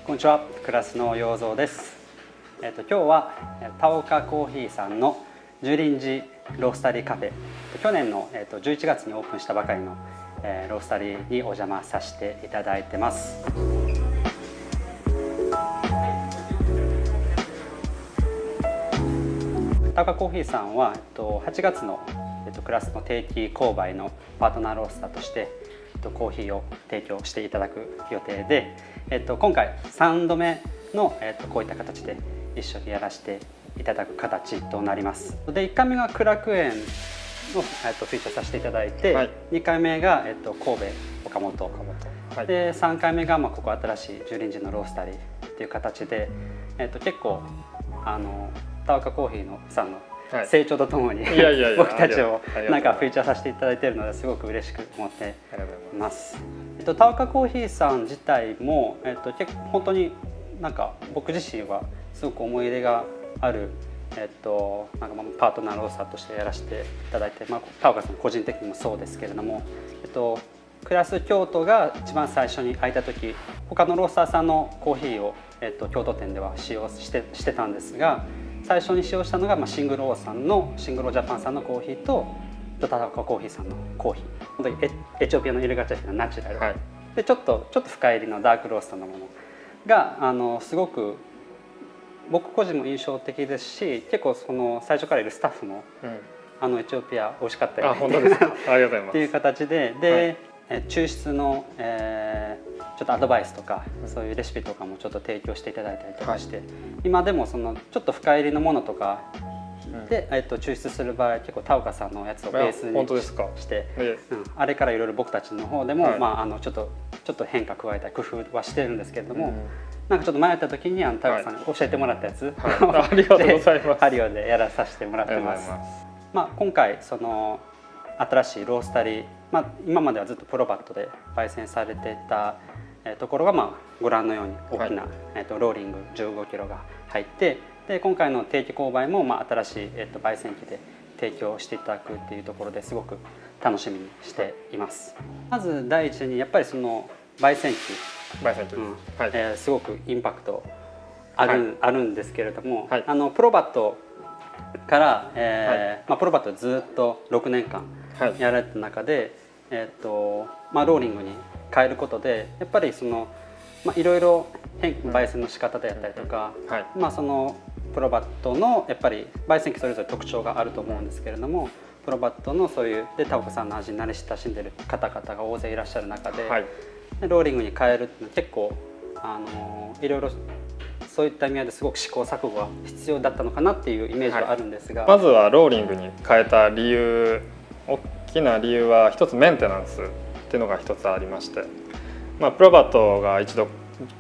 こんにちは、クラスの陽三です。今日は田岡コーヒーさんの樹林寺ロースタリーカフェ、去年の11月にオープンしたばかりのロースタリーにお邪魔させていただいてます。田岡コーヒーさんは8月のクラスの定期購買のパートナーロースターとしてコーヒーを提供していただく予定で、今回3度目のこういった形で一緒にやらせていただく形となります。で、1回目が苦楽園をフィーチャーさせていただいて、はい、2回目が神戸岡本、はい、で3回目がここ新しい樹林寺のロースタリーっていう形で、結構田岡コーヒーのさんの成長とともに僕たちをなんかフィーチャーさせていただいているのですごく嬉しく思っています。田岡コーヒーさん自体も結構本当になんか僕自身はすごく思い入れがあるなんかパートナーロースターとしてやらせていただいて、田岡さん個人的にもそうですけれども、クラス京都が一番最初に開いた時、他のロースターさんのコーヒーを京都店では使用してたんですが、最初に使用したのがシングロージャパンさんのコーヒーと田岡コーヒーさんのコーヒー、本当にエチオピアのイルガチャフィのナチュラル、はい、でちょっと深入りのダークローストのものがすごく僕個人も印象的ですし、結構その最初からいるスタッフも、エチオピア美味しかったよね本当ですかありがとうございますっていう形で、はい、抽出の、ちょっとアドバイスとか、そういうレシピとかもちょっと提供していただいたりとかして、はい、今でもそのちょっと深入りのものとかで、抽出する場合結構田岡さんのやつをベースにして、あれからいろいろ僕たちの方でも、はい、ちょっと変化加えたり工夫はしてるんですけれども、なんかちょっと迷った時に田岡さんに教えてもらったやつ、はい、ありがとうございます。ハリオでやらさせてもらってます。今回その新しいロースタリー、今まではずっとプロバットで焙煎されていたところがご覧のように大きな、ローリング15キロが入って、で今回の定期購買も新しい焙煎機で提供していただくっていうところですごく楽しみにしています。まず第一にやっぱりその焙煎機、すごくインパクトあるんですけれども、はい、プロバットから、プロバットずっと6年間やられた中で、ローリングに変えることでやっぱりその、いろいろ焙煎の仕方であったりとか、そのプロバットのやっぱり焙煎機それぞれ特徴があると思うんですけれども、プロバットのそういうで田岡さんの味に慣れ親しんでる方々が大勢いらっしゃる中で、ローリングに変えるっていうのは結構いろいろそういった意味合いですごく試行錯誤が必要だったのかなっていうイメージはあるんですが、まずはローリングに変えた理由、大きな理由は一つメンテナンスっていうのが一つありまして、プロバットが一度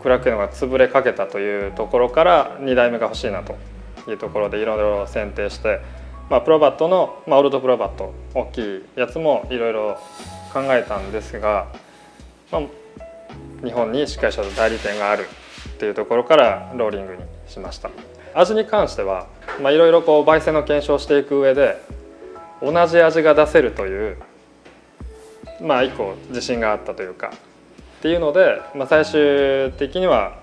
苦楽園が潰れかけたというところから2代目が欲しいなというところでいろいろ選定して、プロバットの、オールドプロバット大きいやつもいろいろ考えたんですが、日本にしっかりした代理店があるっていうところからローリングにしました。味に関してはいろいろ焙煎の検証していく上で同じ味が出せるという一個自信があったというかっていうので、最終的には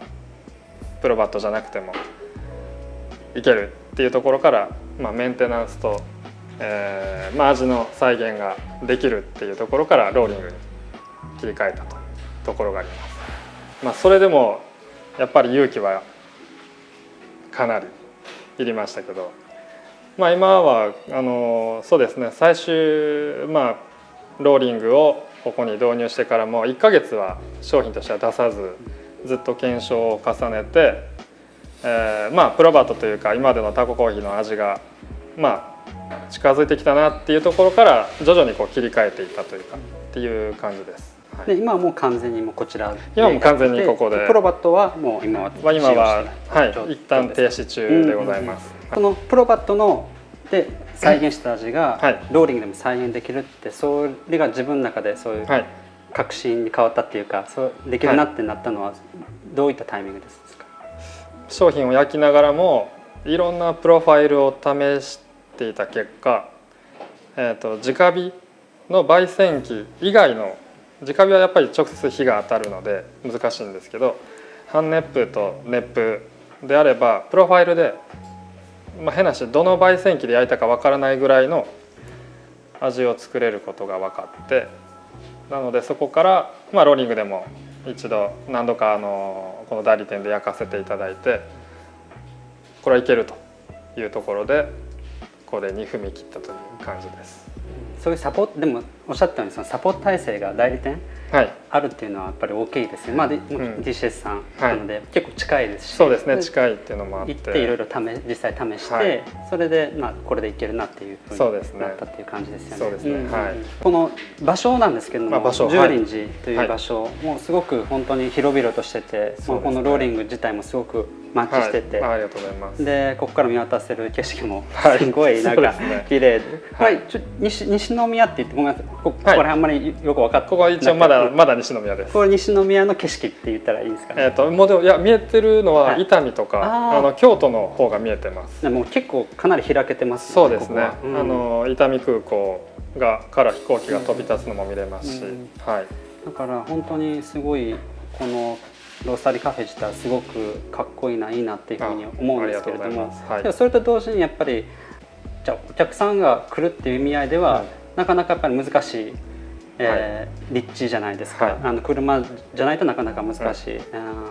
プロバットじゃなくてもいけるっていうところから、メンテナンスと、味の再現ができるっていうところからローリングに切り替えたところがあります。それでもやっぱり勇気はかなりいりましたけど、今はそうですね、最終ローリングをここに導入してからも1ヶ月は商品としては出さずずっと検証を重ねて、プロバットというか今までのタココーヒーの味が近づいてきたなっていうところから徐々に切り替えていったというかっていう感じです。で今はもう完全にこちら今も完全にここでプロバットはもう今は一旦停止中でございます。このプロバットので再現した味がローリングでも再現できるって、それが自分の中でそういう確信に変わったっていうか、そうできるなってなったのはどういったタイミングですか？商品を焼きながらもいろんなプロファイルを試していた結果、直火の焙煎機以外の直火はやっぱり直接火が当たるので難しいんですけど、半熱風と熱風であればプロファイルで、変な話どの焙煎機で焼いたかわからないぐらいの味を作れることが分かって、なのでそこから、ローリングでも何度かこの代理店で焼かせていただいて、これはいけるというところでこれに踏み切ったという感じです。そういうサポートでもおっしゃったようにそのサポート体制が代理店あるっていうのはやっぱり大きいですね。DCS さんなので結構近いですし、そうですね、近いっていうのもあって行っていろいろ実際試して、それでこれでいけるなっていうふうになったっていう感じですよね。そうですね。この場所なんですけども、十輪寺という場所もすごく本当に広々としてて、このローリング自体もすごくマッチしてて、ありがとうございます。でここから見渡せる景色もすごいなんか綺麗で、西宮って言ってごめんなさい、ここら辺あんまりよく分かってない。ここは一応まだ西宮です。これ西宮の景色って言ったらいいんですかね。もうでもいや見えてるのは伊丹とか京都の方が見えてます。でも結構かなり開けてますね。そうですね。伊丹空港から飛行機が飛び立つのも見れますし、だから本当にすごいこのロースタリーカフェ自体すごくかっこいいないいなっていうふうに思うんですけれども、でもそれと同時にやっぱりじゃあお客さんが来るっていう意味合いでは、なかなかやっぱり難しい、立地じゃないですか。車じゃないとなかなか難しい、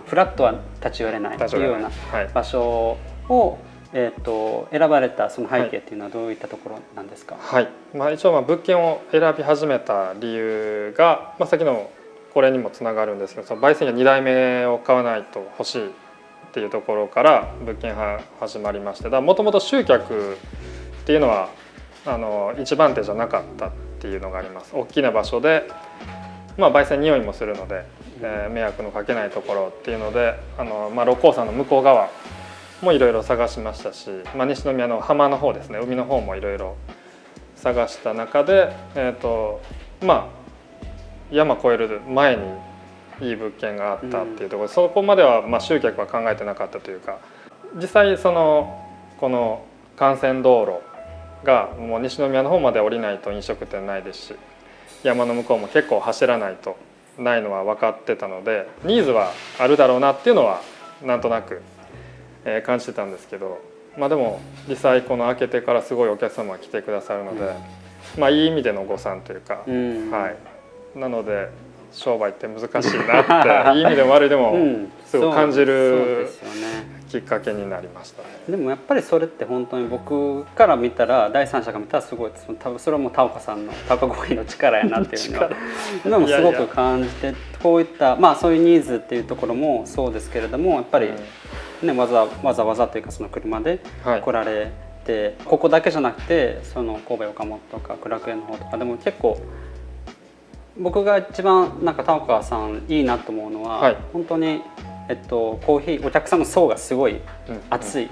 フラットは立ち寄れないというような場所を選ばれたその背景っていうのはどういったところなんですか。一応物件を選び始めた理由が、先のこれにもつながるんですけど、その焙煎機2台目を買わないと欲しいっていうところから物件が始まりまして、もともと集客っていうのは一番手じゃなかったっていうのがあります。大きな場所で、焙煎匂いもするので、迷惑のかけないところっていうので六甲山の向こう側もいろいろ探しましたし、西宮の浜の方ですね、海の方もいろいろ探した中で、山越える前にいい物件があったっていうところで、そこまでは集客は考えてなかったというか、実際この幹線道路がもう西宮の方まで降りないと飲食店ないですし、山の向こうも結構走らないとないのは分かってたので、ニーズはあるだろうなっていうのはなんとなく感じてたんですけど、でも実際この開けてからすごいお客様が来てくださるので、いい意味での誤算というか、なので商売って難しいなっていい意味でも悪いでもすごい感じるきっかけになりましたね。でもやっぱりそれって本当に僕から見たら、第三者が見たらすごい、多分それはもう田岡さんの田岡コーヒーの力やなっていうのは今もすごく感じて、こういったそういうニーズっていうところもそうですけれども、やっぱりわざわざというかその車で来られて、ここだけじゃなくてその神戸岡本とか苦楽園の方とかでも結構僕が一番田岡さんいいなと思うのは、本当にコーヒーお客さんの層がすごい厚い、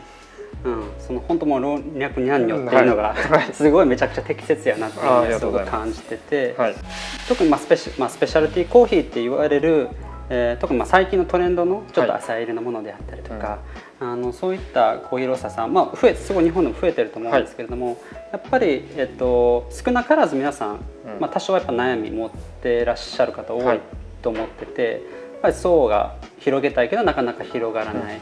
その本当もう老若男女っていうのがすごいめちゃくちゃ適切やなっていうのをすごく感じてて、特にスペシャルティーコーヒーって言われる、特に最近のトレンドのちょっと浅入りのものであったりとか、そういったコーヒーロースターさん、すごい日本でも増えてると思うんですけれども、やっぱり、少なからず皆さん、多少やっぱ悩み持ってらっしゃる方多いと思ってて、やっぱり層が広げたいけどなかなか広がらない、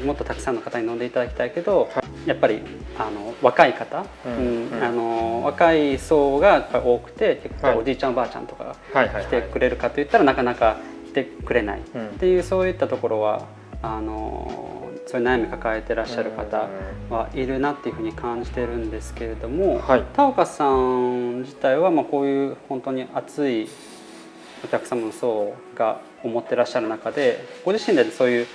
もっとたくさんの方に飲んでいただきたいけど、やっぱり若い方、若い層がやっぱり多くて、結構おじいちゃんおばあちゃんとかが来てくれるかといったらなかなか来てくれないっていう、そういったところはそういう悩み抱えてらっしゃる方はいるなっていうふうに感じてるんですけれども、田岡さん自体はこういう本当に熱いお客様の層が思ってらっしゃる中で、ご自身でそういう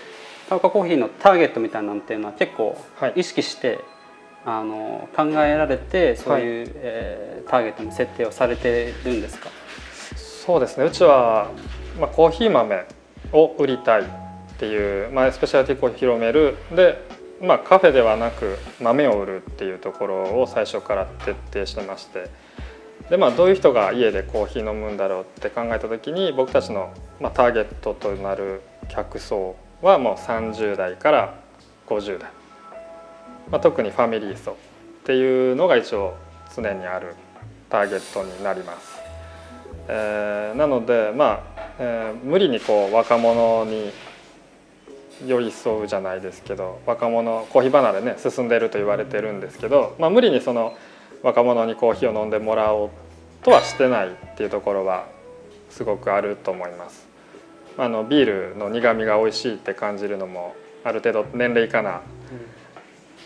田岡コーヒーのターゲットみたいなのっていうのは結構意識して考えられて、そういう、ターゲットの設定をされてるんですか？そうですね、うちは、コーヒー豆を売りたいっていう、スペシャルティーコーヒー広めるで、カフェではなく豆を売るっていうところを最初から徹底してまして、でどういう人が家でコーヒー飲むんだろうって考えた時に、僕たちのターゲットとなる客層はもう30代から50代、特にファミリー層っていうのが一応常にあるターゲットになります。なので無理に若者に寄り添うじゃないですけど、若者コーヒー離れね進んでいると言われてるんですけど、無理にその若者にコーヒーを飲んでもらおうとはしてないっていうところはすごくあると思います。ビールの苦みが美味しいって感じるのもある程度年齢いかな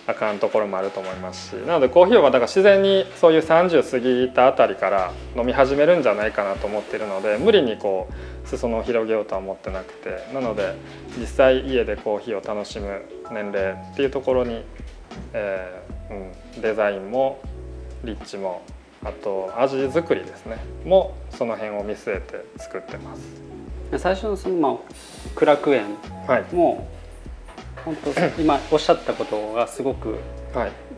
あかんところもあると思いますし、なのでコーヒーはだから自然にそういう30過ぎたあたりから飲み始めるんじゃないかなと思っているので、無理にこう裾野を広げようとは思ってなくて、なので実際家でコーヒーを楽しむ年齢っていうところに、デザインもリッチもあと味作りですねもその辺を見据えて作ってます。最初のその、苦楽園も、本当今おっしゃったことがすごく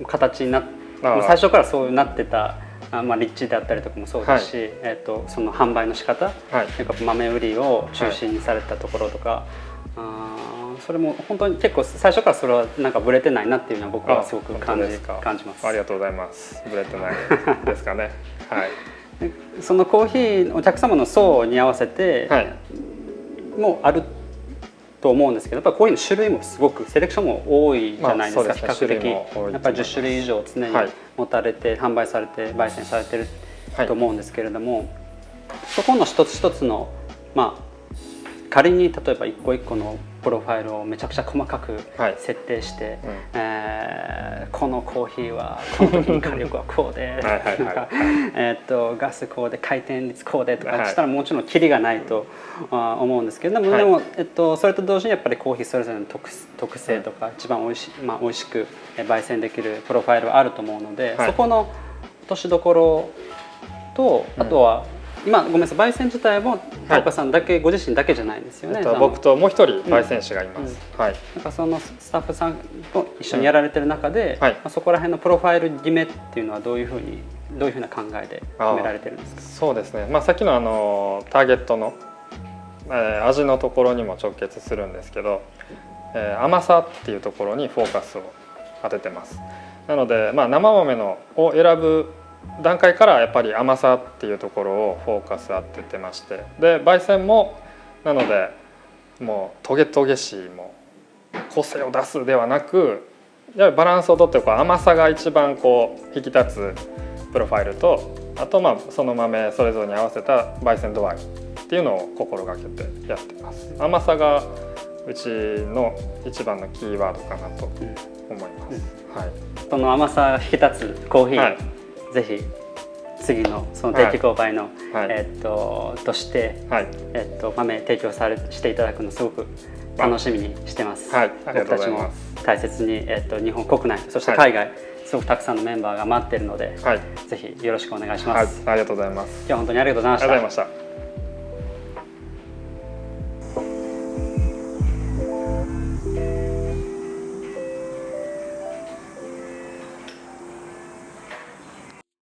形になって、最初からそうなってた、立地であったりとかもそうですし、その販売の仕方、豆売りを中心にされたところとか、それも本当に結構最初からそれはなんかブレてないなっていうのは僕はすごく感じます。ありがとうございます。ブレてないですかね。はい。そのコーヒーお客様の層に合わせてもあると思うんですけど、やっぱりコーヒーの種類もすごくセレクションも多いじゃないですか。比較的やっぱり10種類以上常に持たれて販売されて焙煎されてると思うんですけれども、そこの一つ一つの仮に例えば一個一個のプロファイルをめちゃくちゃ細かく設定して、このコーヒーはこの時に火力はこうでガスこうで回転率こうでとかしたらもちろんキリがないと思うんですけれども、でも、それと同時にやっぱりコーヒーそれぞれの特性とか一番おいしく焙煎できるプロファイルはあると思うので、そこの落としどころと、あとは今ごめんなさい、焙煎自体も田岡さんだけ、ご自身だけじゃないんですよね。僕ともう一人焙煎師がいます。なんかそのスタッフさんと一緒にやられてる中で、そこら辺のプロファイル決めっていうのはどういうふうな考えで決められてるんですか？そうですね。さっきのターゲットの、味のところにも直結するんですけど、甘さっていうところにフォーカスを当ててます。なので、生豆を選ぶ段階からやっぱり甘さっていうところをフォーカス当ててまして、で焙煎もなのでもうトゲトゲしいも個性を出すではなく、やはりバランスをとって甘さが一番引き立つプロファイルと、あとその豆それぞれに合わせた焙煎度合いっていうのを心がけてやってます。甘さがうちの一番のキーワードかなと思います。その甘さが引き立つコーヒー、ぜひ次のその定期購買の、として、豆提供していただくのすごく楽しみにしてます。僕たちも大切に、日本国内そして海外、すごくたくさんのメンバーが待っているので、ぜひよろしくお願いします。ありがとうございます。今日は本当にありがとうございました。ありがとうございました。